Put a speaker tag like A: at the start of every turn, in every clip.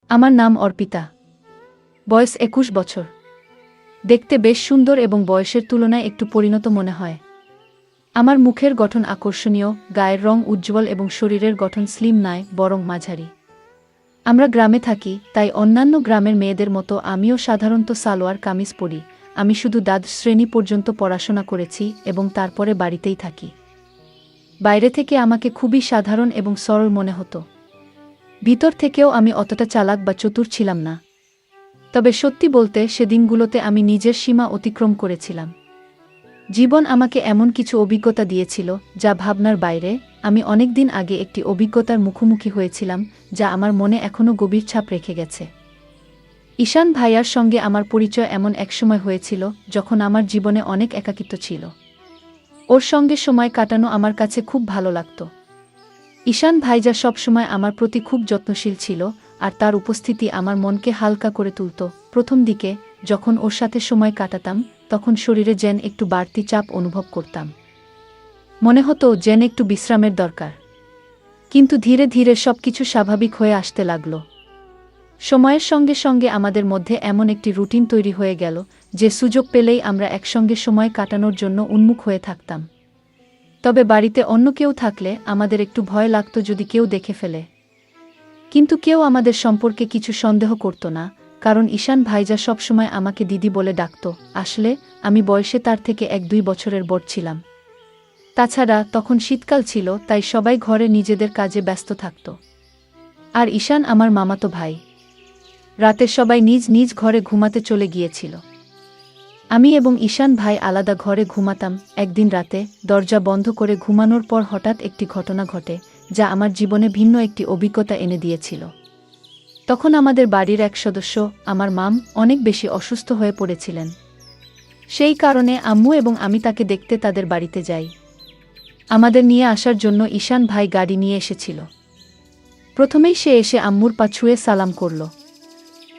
A: আমার নাম অর্পিতা। বয়স ২১ বছর। দেখতে বেশ সুন্দর এবং বয়সের তুলনায় একটু পরিণত মনে হয়। আমার মুখের গঠন আকর্ষণীয়, গায়ের রং উজ্জ্বল এবং শরীরের গঠন স্লিম নয়, বরং মাঝারি। আমরা গ্রামে থাকি, তাই অন্যান্য গ্রামের মেয়েদের মতো আমিও সাধারণত সালোয়ার কামিজ পরি। আমি শুধু দ্বাদশ শ্রেণী পর্যন্ত পড়াশোনা করেছি এবং তারপরে বাড়িতেই থাকি। বাইরে থেকে আমাকে খুবই সাধারণ এবং সরল মনে হতো। ভিতর থেকেও আমি অতটা চালাক বা চতুর ছিলাম না। তবে সত্যি বলতে সেদিনগুলোতে আমি নিজের সীমা অতিক্রম করেছিলাম। জীবন আমাকে এমন কিছু অভিজ্ঞতা দিয়েছিল যা ভাবনার বাইরে। আমি অনেক দিন আগে একটি অভিজ্ঞতার মুখোমুখি হয়েছিলাম যা আমার মনে এখনও গভীর ছাপ রেখে গেছে। ঈশান ভাইয়ার সঙ্গে আমার পরিচয় এমন এক সময় হয়েছিল যখন আমার জীবনে অনেক একাকিত্ব ছিল। ওর সঙ্গে সময় কাটানো আমার কাছে খুব ভালো লাগত। ঈশান ভাইজা সবসময় আমার প্রতি খুব যত্নশীল ছিল, আর তার উপস্থিতি আমার মনকে হালকা করে তুলত। প্রথম দিকে যখন ওর সাথে সময় কাটাতাম তখন শরীরে যেন একটু বাড়তি চাপ অনুভব করতাম। মনে হতো যেন একটু বিশ্রামের দরকার। কিন্তু ধীরে ধীরে সবকিছু স্বাভাবিক হয়ে আসতে লাগল। সময়ের সঙ্গে সঙ্গে আমাদের মধ্যে এমন একটি রুটিন তৈরি হয়ে গেল যে সুযোগ পেলেই আমরা একসঙ্গে সময় কাটানোর জন্য উন্মুখ হয়ে থাকতাম। তবে বাড়িতে অন্য কেউ থাকলে আমাদের একটু ভয় লাগত যদি কেউ দেখে ফেলে। কিন্তু কেউ আমাদের সম্পর্কে কিছু সন্দেহ করত না, কারণ ঈশান ভাইজা সবসময় আমাকে দিদি বলে ডাকত। আসলে আমি বয়সে তার থেকে ১-২ বছরের বড় ছিলাম। তাছাড়া তখন শীতকাল ছিল, তাই সবাই ঘরে নিজেদের কাজে ব্যস্ত থাকত। আর ঈশান আমার মামাতো ভাই। রাতে সবাই নিজ নিজ ঘরে ঘুমাতে চলে গিয়েছিল। আমি এবং ঈশান ভাই আলাদা ঘরে ঘুমাতাম। একদিন রাতে দরজা বন্ধ করে ঘুমানোর পর হঠাৎ একটি ঘটনা ঘটে যা আমার জীবনে ভিন্ন একটি অভিজ্ঞতা এনে দিয়েছিল। তখন আমাদের বাড়ির এক সদস্য, আমার মাম, অনেক বেশি অসুস্থ হয়ে পড়েছিলেন। সেই কারণে আম্মু এবং আমি তাকে দেখতে তাদের বাড়িতে যাই। আমাদের নিয়ে আসার জন্য ঈশান ভাই গাড়ি নিয়ে এসেছিল। প্রথমেই সে এসে আম্মুর পা ছুঁয়ে সালাম করল।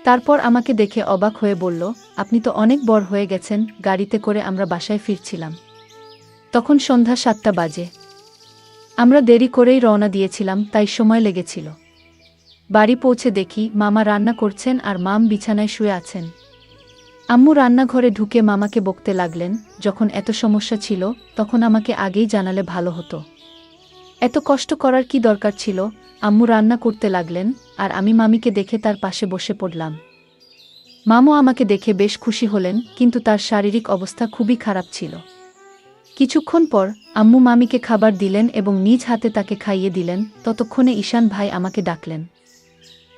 A: তারপর আমাকে দেখে অবাক হয়ে বলল, আপনি তো অনেক বড় হয়ে গেছেন। গাড়িতে করে আমরা বাসায় ফিরছিলাম। তখন সন্ধ্যা ৭টা বাজে। আমরা দেরি করেই রওনা দিয়েছিলাম, তাই সময় লেগেছিল। বাড়ি পৌঁছে দেখি মামা রান্না করছেন আর মাম বিছানায় শুয়ে আছেন। আম্মু রান্নাঘরে ঢুকে মামাকে বকতে লাগলেন, যখন এত সমস্যা ছিল তখন আমাকে আগেই জানালে ভালো হতো। এত কষ্ট করার কি দরকার ছিল? আম্মু রান্না করতে লাগলেন আর আমি মামিকে দেখে তার পাশে বসে পড়লাম। মামু আমাকে দেখে বেশ খুশি হলেন, কিন্তু তার শারীরিক অবস্থা খুবই খারাপ ছিল। কিছুক্ষণ পর আম্মু মামিকে খাবার দিলেন এবং নিজ হাতে তাকে খাইয়ে দিলেন। ততক্ষণে ঈশান ভাই আমাকে ডাকলেন।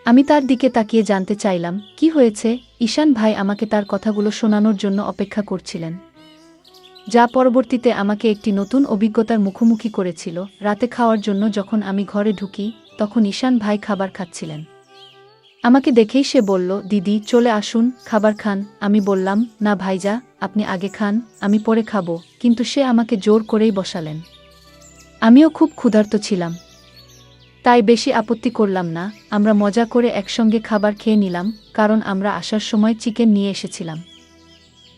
A: আমি তার দিকে তাকিয়ে জানতে চাইলাম কি হয়েছে। ঈশান ভাই আমাকে তার কথাগুলো শোনানোর জন্য অপেক্ষা করছিলেন, যা পরবর্তীতে আমাকে একটি নতুন অভিজ্ঞতার মুখোমুখি করেছিল। রাতে খাওয়ার জন্য যখন আমি ঘরে ঢুকি তখন ঈশান ভাই খাবার খাচ্ছিলেন। আমাকে দেখেই সে বলল, দিদি চলে আসুন, খাবার খান। আমি বললাম, না ভাইজা, আপনি আগে খান, আমি পরে খাবো। কিন্তু সে আমাকে জোর করেই বসালেন। আমিও খুব ক্ষুধার্ত ছিলাম, তাই বেশি আপত্তি করলাম না। আমরা মজা করে একসঙ্গে খাবার খেয়ে নিলাম, কারণ আমরা আসার সময় চিকেন নিয়ে এসেছিলাম।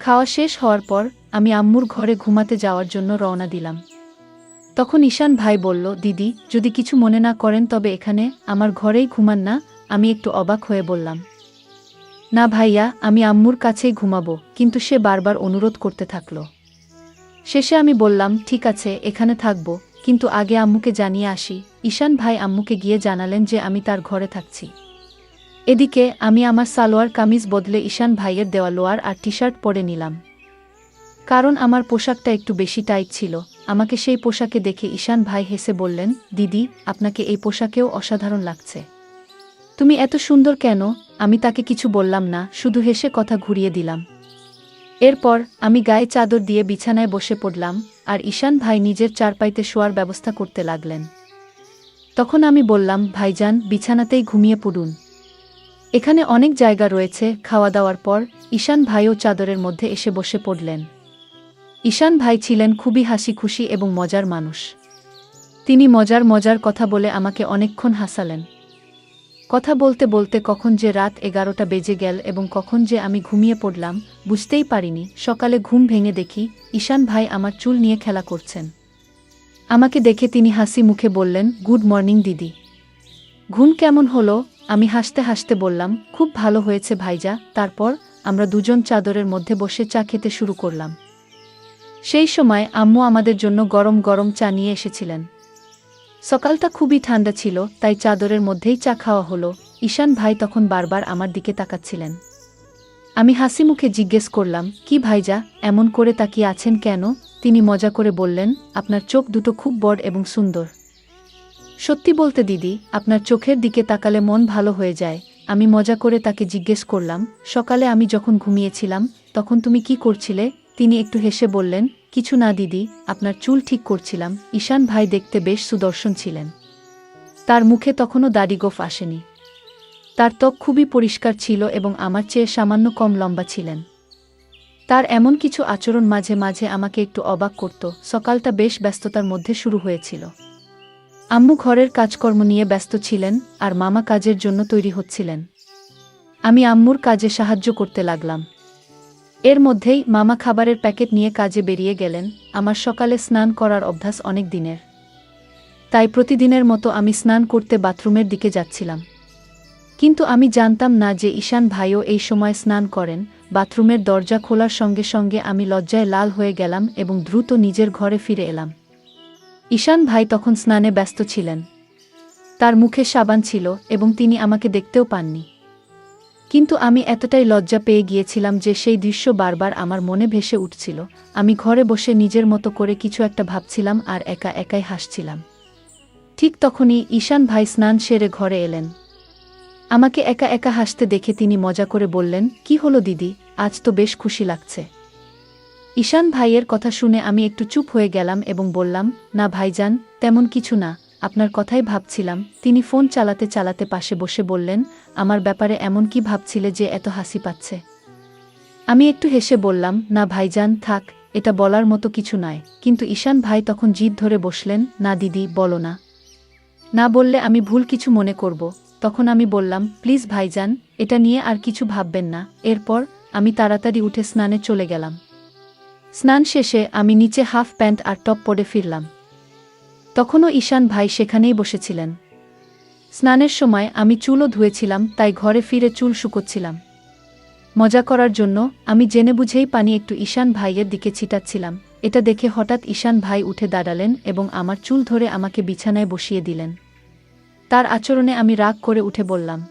A: খাওয়া শেষ হওয়ার পর আমি আম্মুর ঘরে ঘুমাতে যাওয়ার জন্য রওনা দিলাম। তখন ঈশান ভাই বলল, দিদি যদি কিছু মনে না করেন তবে এখানে আমার ঘরেই ঘুমান না। আমি একটু অবাক হয়ে বললাম, না ভাইয়া, আমি আম্মুর কাছেই ঘুমাবো। কিন্তু সে বারবার অনুরোধ করতে থাকল। শেষে আমি বললাম, ঠিক আছে, এখানে থাকবো, কিন্তু আগে আম্মুকে জানিয়ে আসি। ঈশান ভাই আম্মুকে গিয়ে জানালেন যে আমি তার ঘরে থাকছি। এদিকে আমি আমার সালোয়ার কামিজ বদলে ঈশান ভাইয়ের দেওয়া লোয়ার আর টি শার্ট পরে নিলাম, কারণ আমার পোশাকটা একটু বেশি টাইট ছিল। আমাকে সেই পোশাকে দেখে ঈশান ভাই হেসে বললেন, দিদি আপনাকে এই পোশাকেও অসাধারণ লাগছে। তুমি এত সুন্দর কেন? আমি তাকে কিছু বললাম না, শুধু হেসে কথা ঘুরিয়ে দিলাম। এরপর আমি গায়ে চাদর দিয়ে বিছানায় বসে পড়লাম আর ঈশান ভাই নিজের চারপাইতে শোয়ার ব্যবস্থা করতে লাগলেন। তখন আমি বললাম, ভাইজান, বিছানাতেই ঘুমিয়ে পড়ুন, এখানে অনেক জায়গা রয়েছে। খাওয়া দাওয়ার পর ঈশান ভাইও চাদরের মধ্যে এসে বসে পড়লেন। ঈশান ভাই ছিলেন খুবই হাসি খুশি এবং মজার মানুষ। তিনি মজার মজার কথা বলে আমাকে অনেকক্ষণ হাসালেন। কথা বলতে বলতে কখন যে রাত 11টা বেজে গেল এবং কখন যে আমি ঘুমিয়ে পড়লাম বুঝতেই পারিনি। সকালে ঘুম ভেঙে দেখি ঈশান ভাই আমার চুল নিয়ে খেলা করছেন। আমাকে দেখে তিনি হাসি মুখে বললেন, গুড মর্নিং দিদি, ঘুম কেমন হলো? আমি হাসতে হাসতে বললাম, খুব ভালো হয়েছে ভাইজা। তারপর আমরা দুজন চাদরের মধ্যে বসে চা খেতে শুরু করলাম। সেই সময় আম্মু আমাদের জন্য গরম গরম চা নিয়ে এসেছিলেন। সকালটা খুবই ঠান্ডা ছিল, তাই চাদরের মধ্যেই চা খাওয়া হলো। ঈশান ভাই তখন বারবার আমার দিকে তাকাচ্ছিলেন। আমি হাসি মুখে জিজ্ঞেস করলাম, কি ভাইজা, এমন করে তাকিয়ে আছেন কেন? তিনি মজা করে বললেন, আপনার চোখ দুটো খুব বড় এবং সুন্দর। সত্যি বলতে দিদি, আপনার চোখের দিকে তাকালে মন ভালো হয়ে যায়। আমি মজা করে তাকে জিজ্ঞেস করলাম, সকালে আমি যখন ঘুমিয়েছিলাম তখন তুমি কি করছিলে? তিনি একটু হেসে বললেন, কিছু না দিদি, আপনার চুল ঠিক করছিলাম। ঈশান ভাই দেখতে বেশ সুদর্শন ছিলেন। তার মুখে তখনও দাড়ি-গোঁফ আসেনি। তার ত্বক খুবই পরিষ্কার ছিল এবং আমার চেয়ে সামান্য কম লম্বা ছিলেন। তার এমন কিছু আচরণ মাঝে মাঝে আমাকে একটু অবাক করত। সকালটা বেশ ব্যস্ততার মধ্যে শুরু হয়েছিল। আম্মু ঘরের কাজকর্ম নিয়ে ব্যস্ত ছিলেন আর মামা কাজের জন্য তৈরি হচ্ছিলেন। আমি আম্মুর কাজে সাহায্য করতে লাগলাম। এর মধ্যেই মামা খাবারের প্যাকেট নিয়ে কাজে বেরিয়ে গেলেন। আমার সকালে স্নান করার অভ্যাস অনেক দিনের, তাই প্রতিদিনের মতো আমি স্নান করতে বাথরুমের দিকে যাচ্ছিলাম। কিন্তু আমি জানতাম না যে ঈশান ভাইও এই সময় স্নান করেন। বাথরুমের দরজা খোলার সঙ্গে সঙ্গে আমি লজ্জায় লাল হয়ে গেলাম এবং দ্রুত নিজের ঘরে ফিরে এলাম। ঈশান ভাই তখন স্নানে ব্যস্ত ছিলেন। তার মুখে সাবান ছিল এবং তিনি আমাকে দেখতেও পাননি। কিন্তু আমি এতটাই লজ্জা পেয়ে গিয়েছিলাম যে সেই দৃশ্য বারবার আমার মনে ভেসে উঠছিল। আমি ঘরে বসে নিজের মতো করে কিছু একটা ভাবছিলাম আর একা একাই হাসছিলাম। ঠিক তখনই ঈশান ভাই স্নান সেরে ঘরে এলেন। আমাকে একা একা হাসতে দেখে তিনি মজা করে বললেন, কি হলো দিদি, আজ তো বেশ খুশি লাগছে। ঈশান ভাইয়ের কথা শুনে আমি একটু চুপ হয়ে গেলাম এবং বললাম, না ভাইজান, তেমন কিছু না, আপনার কথাই ভাবছিলাম। তিনি ফোন চালাতে চালাতে পাশে বসে বললেন, আমার ব্যাপারে এমন কি ভাবছিলে যে এত হাসি পাচ্ছে? আমি একটু হেসে বললাম, না ভাইজান, থাক, এটা বলার মতো কিছু নয়। কিন্তু ঈশান ভাই তখন জিদ ধরে বসলেন, না দিদি, বলো না। না বললে আমি ভুল কিছু মনে করব। তখন আমি বললাম, প্লিজ ভাইজান, এটা নিয়ে আর কিছু ভাববেন না। এরপর আমি তাড়াতাড়ি উঠে স্নানে চলে গেলাম। স্নান শেষে আমি নিচে হাফ প্যান্ট আর টপ পরে ফিরলাম। তখনও ঈশান ভাই সেখানেই বসেছিলেন। স্নানের সময় আমি চুলও ধুয়েছিলাম, তাই ঘরে ফিরে চুল শুকোচ্ছিলাম। মজা করার জন্য আমি জেনে বুঝেই পানি একটু ঈশান ভাইয়ের দিকে ছিটাচ্ছিলাম। এটা দেখে হঠাৎ ঈশান ভাই উঠে দাঁড়ালেন এবং আমার চুল ধরে আমাকে বিছানায় বসিয়ে দিলেন। তার আচরণে আমি রাগ করে উঠে বললাম,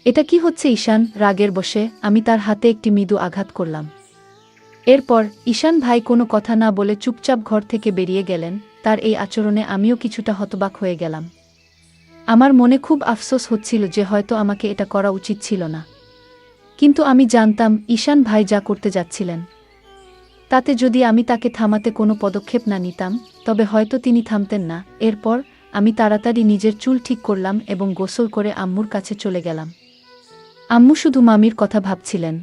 A: এটা কি হচ্ছে ঈশান? রাগের বশে আমি তার হাতে একটি মৃদু আঘাত করলাম। এরপর ঈশান ভাই কোনো কথা না বলে চুপচাপ ঘর থেকে বেরিয়ে গেলেন। তার এই আচরণে আমিও কিছুটা হতবাক হয়ে গেলাম। আমার মনে খুব আফসোস হচ্ছিল যে হয়তো আমাকে এটা করা উচিত ছিল না। কিন্তু আমি জানতাম ঈশান ভাই যা করতে যাচ্ছিলেন তাতে যদি আমি তাকে থামাতে কোনো পদক্ষেপ না নিতাম তবে হয়তো তিনি থামতেন না। এরপর আমি তাড়াতাড়ি নিজের চুল ঠিক করলাম এবং গোসল করে আম্মুর কাছে চলে গেলাম। আম্মু শুধু মামির কথা ভাবছিলেন।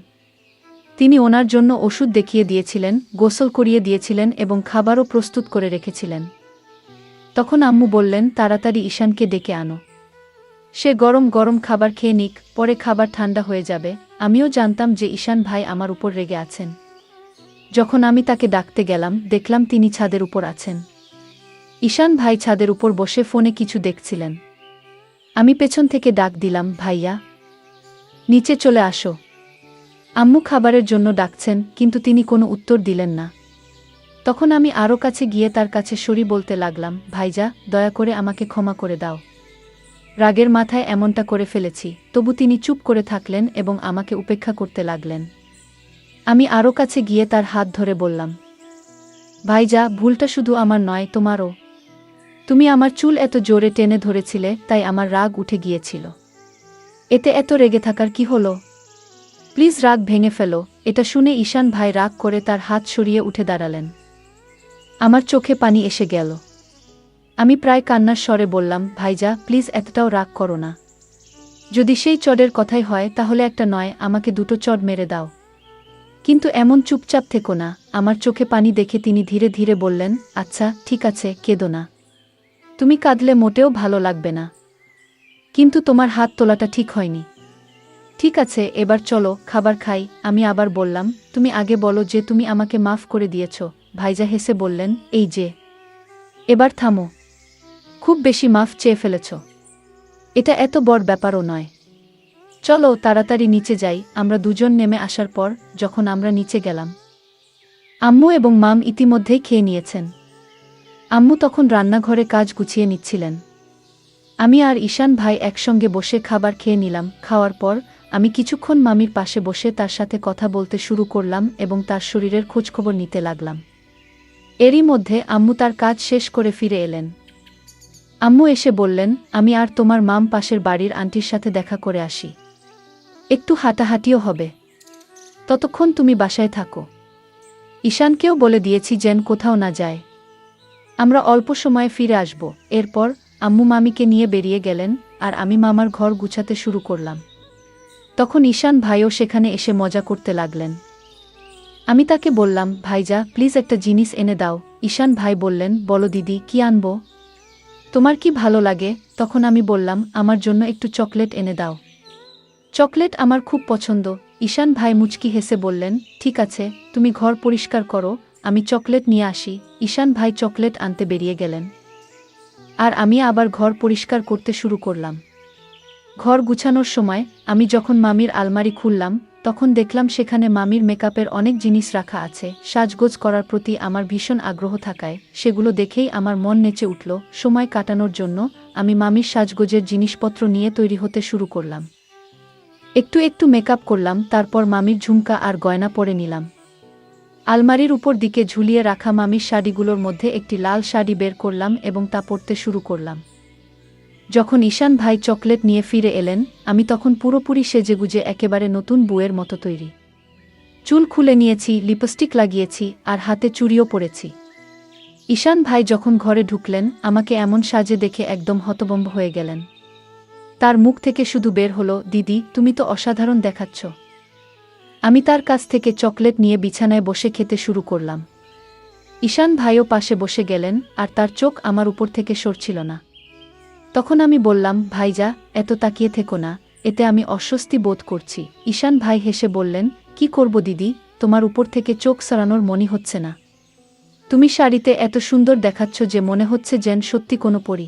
A: তিনি ওনার জন্য ওষুধ দেখিয়ে দিয়েছিলেন, গোসল করিয়ে দিয়েছিলেন এবং খাবারও প্রস্তুত করে রেখেছিলেন। তখন আম্মু বললেন, তাড়াতাড়ি ঈশানকে ডেকে আনো। সে গরম গরম খাবার খেয়ে নিক, পরে খাবার ঠান্ডা হয়ে যাবে। আমিও জানতাম যে ঈশান ভাই আমার উপর রেগে আছেন। যখন আমি তাকে ডাকতে গেলাম দেখলাম তিনি ছাদের উপর আছেন। ঈশান ভাই ছাদের উপর বসে ফোনে কিছু দেখছিলেন। আমি পেছন থেকে ডাক দিলাম, ভাইয়া, নিচে চলে আসো। আম্মু খাবারের জন্য ডাকছেন, কিন্তু তিনি কোনো উত্তর দিলেন না। তখন আমি আরও কাছে গিয়ে তার কাছে সরি বলতে লাগলাম, ভাইজা, দয়া করে আমাকে ক্ষমা করে দাও। রাগের মাথায় এমনটা করে ফেলেছি। তবু তিনি চুপ করে থাকলেন এবং আমাকে উপেক্ষা করতে লাগলেন। আমি আরও কাছে গিয়ে তার হাত ধরে বললাম, ভাইজা, ভুলটা শুধু আমার নয়, তোমারও। তুমি আমার চুল এত জোরে টেনে ধরেছিলে, তাই আমার রাগ উঠে গিয়েছিল। এতে এত রেগে থাকার কি হলো? প্লিজ রাগ ভেঙে ফেলো। এটা শুনে ঈশান ভাই রাগ করে তার হাত সরিয়ে উঠে দাঁড়ালেন। আমার চোখে পানি এসে গেল। আমি প্রায় কান্নার স্বরে বললাম, ভাইজা, প্লিজ এতটাও রাগ করো না। যদি সেই চড়ের কথাই হয় তাহলে একটা নয়, আমাকে দুটো চড় মেরে দাও। কিন্তু এমন চুপচাপ থেকো না। আমার চোখে পানি দেখে তিনি ধীরে ধীরে বললেন, আচ্ছা ঠিক আছে, কেঁদো না। তুমি কাঁদলে মোটেও ভালো লাগবে না। কিন্তু তোমার হাত তোলাটা ঠিক হয়নি। ঠিক আছে, এবার চলো খাবার খাই। আমি আবার বললাম, তুমি আগে বলো যে তুমি আমাকে মাফ করে দিয়েছ। ভাইজা হেসে বললেন, এই যে, এবার থামো। খুব বেশি মাফ চেয়ে ফেলেছ। এটা এত বড় ব্যাপারও নয়। চলো তাড়াতাড়ি নিচে যাই। আমরা দুজন নেমে আসার পর যখন আমরা নিচে গেলাম, আম্মু এবং মাম ইতিমধ্যেই খেয়ে নিয়েছেন। আম্মু তখন রান্নাঘরে কাজ গুছিয়ে নিচ্ছিলেন। আমি আর ঈশান ভাই একসঙ্গে বসে খাবার খেয়ে নিলাম। খাওয়ার পর আমি কিছুক্ষণ মামির পাশে বসে তার সাথে কথা বলতে শুরু করলাম এবং তার শরীরের খোঁজখবর নিতে লাগলাম। এরই মধ্যে আম্মু তার কাজ শেষ করে ফিরে এলেন। আম্মু এসে বললেন, আমি আর তোমার মাম পাশের বাড়ির আন্টির সাথে দেখা করে আসি, একটু হাঁটাহাঁটিও হবে, ততক্ষণ তুমি বাসায় থাকো। ঈশানকেও বলে দিয়েছি যেন কোথাও না যায়। আমরা অল্প সময়ে ফিরে আসব। এরপর আম্মু মামিকে নিয়ে বেরিয়ে গেলেন আর আমি মামার ঘর গুছাতে শুরু করলাম। তখন ঈশান ভাইও সেখানে এসে মজা করতে লাগলেন। আমি তাকে বললাম, ভাইজা প্লিজ একটা জিনিস এনে দাও। ঈশান ভাই বললেন, বলো দিদি, কি আনবো? তোমার কি ভালো লাগে? তখন আমি বললাম, আমার জন্য একটু চকলেট এনে দাও। চকলেট আমার খুব পছন্দ। ঈশান ভাই মুচকি হেসে বললেন, ঠিক আছে, তুমি ঘর পরিষ্কার করো, আমি চকলেট নিয়ে আসি। ঈশান ভাই চকলেট আনতে বেরিয়ে গেলেন আর আমি আবার ঘর পরিষ্কার করতে শুরু করলাম। ঘর গুছানোর সময় আমি যখন মামির আলমারি খুললাম, তখন দেখলাম সেখানে মামির মেকআপের অনেক জিনিস রাখা আছে। সাজগোজ করার প্রতি আমার ভীষণ আগ্রহ থাকায় সেগুলো দেখেই আমার মন নেচে উঠল। সময় কাটানোর জন্য আমি মামির সাজগোজের জিনিসপত্র নিয়ে তৈরি হতে শুরু করলাম। একটু একটু মেকআপ করলাম, তারপর মামির ঝুমকা আর গয়না পরে নিলাম। আলমারির উপর দিকে ঝুলিয়ে রাখা মামির শাড়িগুলোর মধ্যে একটি লাল শাড়ি বের করলাম এবং তা পরতে শুরু করলাম। যখন ঈশান ভাই চকলেট নিয়ে ফিরে এলেন, আমি তখন পুরোপুরি সেজেগুজে একেবারে নতুন বউয়ের মতো তৈরি। চুল খুলে নিয়েছি, লিপস্টিক লাগিয়েছি আর হাতে চুড়িও পরেছি। ঈশান ভাই যখন ঘরে ঢুকলেন, আমাকে এমন সাজে দেখে একদম হতভম্ব হয়ে গেলেন। তার মুখ থেকে শুধু বের হলো, দিদি তুমি তো অসাধারণ দেখাচ্ছ। আমি তার কাছ থেকে চকলেট নিয়ে বিছানায় বসে খেতে শুরু করলাম। ঈশান ভাইও পাশে বসে গেলেন আর তার চোখ আমার উপর থেকে সরছিল না। তখন আমি বললাম, ভাইজা এত তাকিয়ে থেকো না, এতে আমি অস্বস্তি বোধ করছি। ঈশান ভাই হেসে বললেন, কি করব দিদি, তোমার উপর থেকে চোখ সরানোর মনে হচ্ছে না। তুমি শাড়িতে এত সুন্দর দেখাচ্ছ যে মনে হচ্ছে যেন সত্যি কোনো পরী।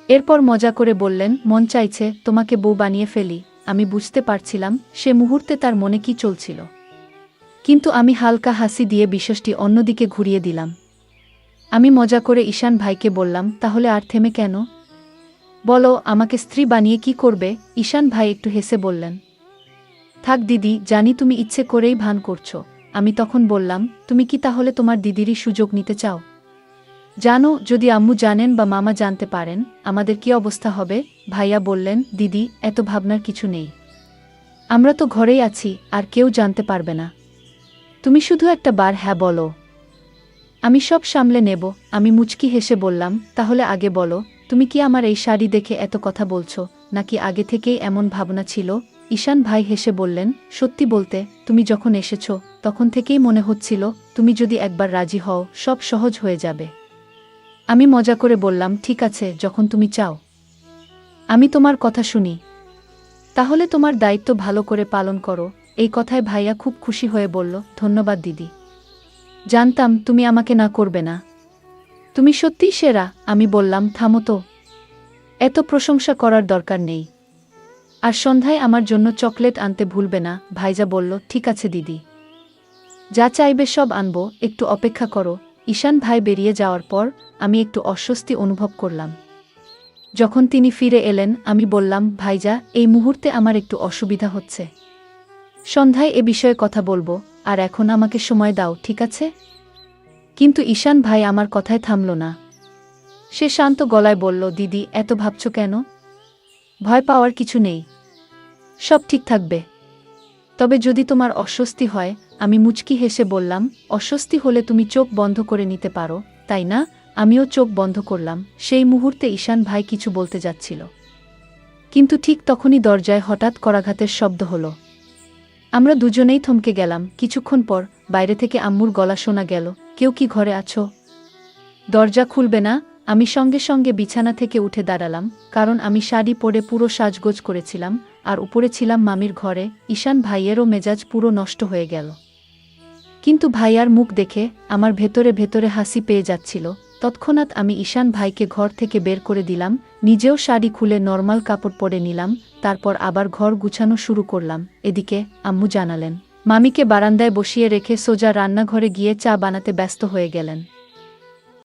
A: এরপর মজা করে বললেন, মন চাইছে তোমাকে বউ বানিয়ে ফেলি। আমি বুঝতে পারছিলাম সে মুহূর্তে তার মনে কি চলছিল, কিন্তু আমি হালকা হাসি দিয়ে বিষয়টি অন্যদিকে ঘুরিয়ে দিলাম। আমি মজা করে ঈশান ভাইকে বললাম, তাহলে আর থেমে কেন? বলো, আমাকে স্ত্রী বানিয়ে কি করবে? ঈশান ভাই একটু হেসে বললেন, থাক দিদি, জানি তুমি ইচ্ছে করেই ভান করছো। আমি তখন বললাম, তুমি কি তাহলে তোমার দিদিরই সুযোগ নিতে চাও? জানো, যদি আম্মু জানেন বা মামা জানতে পারেন আমাদের কি অবস্থা হবে? ভাইয়া বললেন, দিদি এত ভাবনার কিছু নেই, আমরা তো ঘরেই আছি আর কেউ জানতে পারবে না। তুমি শুধু একটা বার হ্যাঁ বলো, আমি সব সামলে নেব। আমি মুচকি হেসে বললাম, তাহলে আগে বলো, তুমি কি আমার এই শাড়ি দেখে এত কথা বলছো, নাকি আগে থেকেই এমন ভাবনা ছিল? ঈশান ভাই হেসে বললেন, সত্যি বলতে তুমি যখন এসেছো তখন থেকেই মনে হচ্ছিল তুমি যদি একবার রাজি হও সব সহজ হয়ে যাবে। আমি মজা করে বললাম, ঠিক আছে, যখন তুমি চাও আমি তোমার কথা শুনি। তাহলে তোমার দায়িত্ব ভালো করে পালন করো। এই কথায় ভাইয়া খুব খুশি হয়ে বলল, ধন্যবাদ দিদি, জানতাম তুমি আমাকে না করবে না, তুমি সত্যিই সেরা। আমি বললাম, থামো তো, এত প্রশংসা করার দরকার নেই। আর সন্ধ্যায় আমার জন্য চকলেট আনতে ভুলবে না। ভাইজা বলল, ঠিক আছে দিদি, যা চাইবে সব আনবো, একটু অপেক্ষা করো। ঈশান ভাই বেরিয়ে যাওয়ার পর আমি একটু অস্বস্তি অনুভব করলাম। যখন তিনি ফিরে এলেন, আমি বললাম, ভাইজা এই মুহূর্তে আমার একটু অসুবিধা হচ্ছে, সন্ধ্যায় এ বিষয়ে কথা বলবো, আর এখন আমাকে সময় দাও, ঠিক আছে? কিন্তু ঈশান ভাই আমার কথায় থামল না। সে শান্ত গলায় বলল, দিদি এত ভাবছ কেন? ভয় পাওয়ার কিছু নেই, সব ঠিক থাকবে। তবে যদি তোমার অস্বস্তি হয়। আমি মুচকি হেসে বললাম, অস্বস্তি হলে তুমি চোখ বন্ধ করে নিতে পারো, তাই না? আমিও চোখ বন্ধ করলাম। সেই মুহূর্তে ঈশান ভাই কিছু বলতে যাচ্ছিল, কিন্তু ঠিক তখনই দরজায় হঠাৎ করাঘাতের শব্দ হলো। আমরা দুজনেই থমকে গেলাম। কিছুক্ষণ পর বাইরে থেকে আম্মুর গলা শোনা গেল, কেউ কি ঘরে আছো? দরজা খুলবে না? আমি সঙ্গে সঙ্গে বিছানা থেকে উঠে দাঁড়ালাম, কারণ আমি শাড়ি পরে পুরো সাজগোজ করেছিলাম আর উপরে ছিলাম মামির ঘরে। ঈশান ভাইয়েরও মেজাজ পুরো নষ্ট হয়ে গেল, কিন্তু ভাইয়ার মুখ দেখে আমার ভেতরে ভেতরে হাসি পেয়ে যাচ্ছিল। তৎক্ষণাৎ আমি ঈশান ভাইকে ঘর থেকে বের করে দিলাম, নিজেও শাড়ি খুলে নরমাল কাপড় পরে নিলাম, তারপর আবার ঘর গুছানো শুরু করলাম। এদিকে আম্মু জানালেন, মামিকে বারান্দায় বসিয়ে রেখে সোজা রান্নাঘরে গিয়ে চা বানাতে ব্যস্ত হয়ে গেলেন।